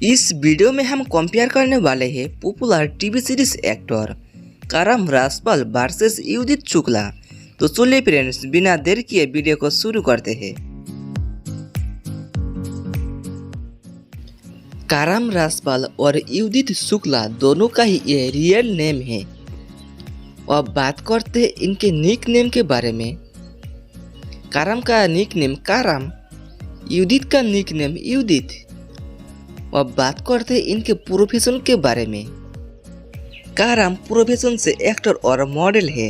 इस वीडियो में हम कंपेयर करने वाले हैं पॉपुलर टीवी सीरीज एक्टर करम राजपाल वर्सेस युदित शुक्ला। तो चलिए फ्रेंड्स, बिना देर किए वीडियो को शुरू करते हैं। करम राजपाल और युदित शुक्ला दोनों का ही ये रियल नेम है। अब बात करते हैं इनके निक नेम के बारे में। करम का निक नेम करम, युदित का निक नेम युदित। अब बात करते हैं इनके प्रोफेशन के बारे में। करम प्रोफेशन से एक्टर और मॉडल है,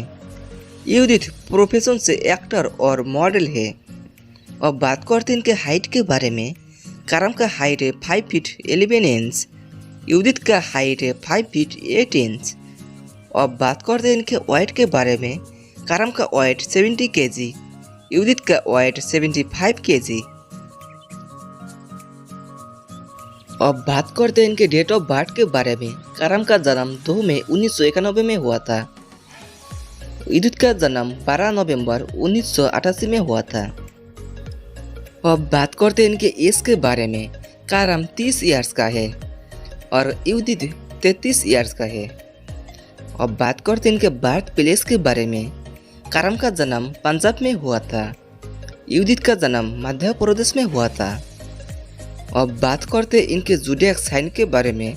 युदित प्रोफेशन से एक्टर और मॉडल है। अब बात करते हैं इनके हाइट के बारे में। करम का हाइट है 5 फीट 11 इंच, युदित का हाइट है 5 फीट 8 इंच। अब बात करते हैं इनके वेट के बारे में। करम का वेट 70 kg, युदित का वेट 75 kg। अब बात करते हैं इनके डेट ऑफ बर्थ के बारे में। करम का जन्म 2 मई 1991 में हुआ था, युदित का जन्म 12 नवंबर 1988 में हुआ था। अब बात करते हैं इनके एज के बारे में। करम 30 इयर्स का है और युदित 33 इयर्स का है। अब बात करते हैं इनके बर्थ प्लेस के बारे में। करम का जन्म पंजाब में हुआ था, युदित का जन्म मध्य प्रदेश में हुआ था। अब बात करते हैं इनके ज़ोडिएक साइन के बारे में।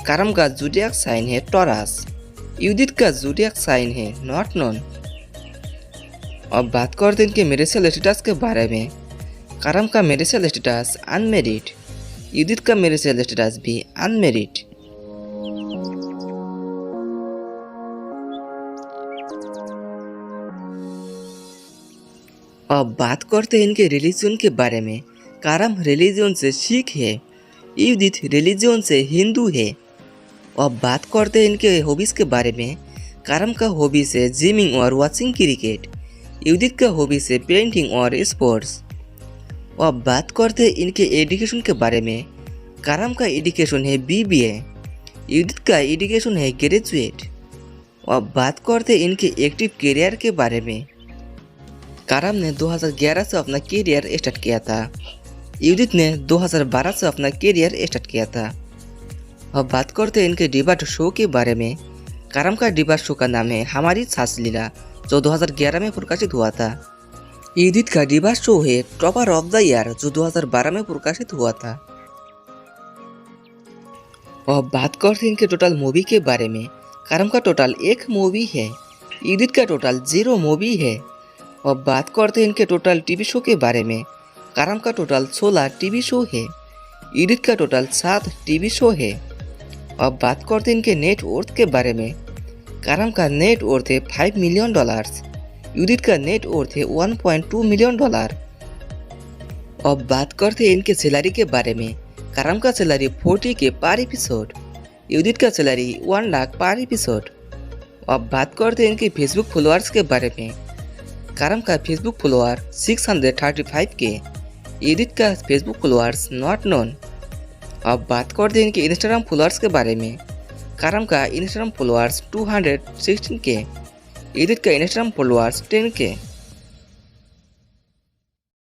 करम का ज़ोडिएक साइन है टॉरस, युदित का ज़ोडिएक साइन है नॉट नोन। अब बात करते हैं इनके मैरिटल स्टेटस के बारे में। करम का मैरिटल स्टेटस अनमेरिड, युदित का मैरिटल स्टेटस भी अनमेरिड। अब बात करते हैं इनके रिलीजन के बारे में। करम रिलीजन से सिख है, युदित रिलीजन से हिंदू है। अब बात करते हैं इनके हॉबीज़ के बारे में। करम का हॉबीज़ है जिमिंग और वॉचिंग क्रिकेट, युदित का हॉबीज़ है पेंटिंग और स्पोर्ट्स। अब बात करते हैं इनके एजुकेशन के बारे में। करम का एजुकेशन है BBA, युदित का एजुकेशन है ग्रेजुएट। अब बात करते हैं इनके एक्टिव करियर के बारे में। करम ने 2011 से अपना करियर स्टार्ट किया था, युदित ने 2012 से अपना करियर स्टार्ट किया था। अब बात करते हैं इनके डिबेट शो के बारे में। करम का डिबेट शो का नाम है हमारी सास लीला, जो 2011 में प्रकाशित हुआ था। युदित का डिबेट शो है टॉपर ऑफ द ईयर, जो 2012 में प्रकाशित हुआ था। अब बात करते हैं इनके टोटल मूवी के बारे में। करम का टोटल 1 मूवी है, युदित का टोटल 0 मूवी है। अब बात करते हैं इनके टोटल टीवी शो के बारे में। करम का टोटल 16 टीवी शो है, युदित का टोटल 7 टीवी शो है। अब बात करते हैं इनके नेट वर्थ के बारे में। करम का नेट वर्थ है $5 मिलियन, युदित का नेट वर्थ है $1.2 मिलियन। अब बात करते हैं इनके सैलरी के बारे में। करम का सैलरी 40K पर एपिसोड, युदित का सैलरी 1 लाख पर एपिसोड। अब बात करते हैं इनके फेसबुक फॉलोअर्स के बारे में। करम का फेसबुक फॉलोअर 635K, युदित का फेसबुक फॉलोअर्स नॉट नोन। अब बात करते हैं इनके इंस्टाग्राम फॉलोअर्स के बारे में। करम का इंस्टाग्राम फॉलोअर्स 216K, युदित का इंस्टाग्राम फॉलोअर्स 10K।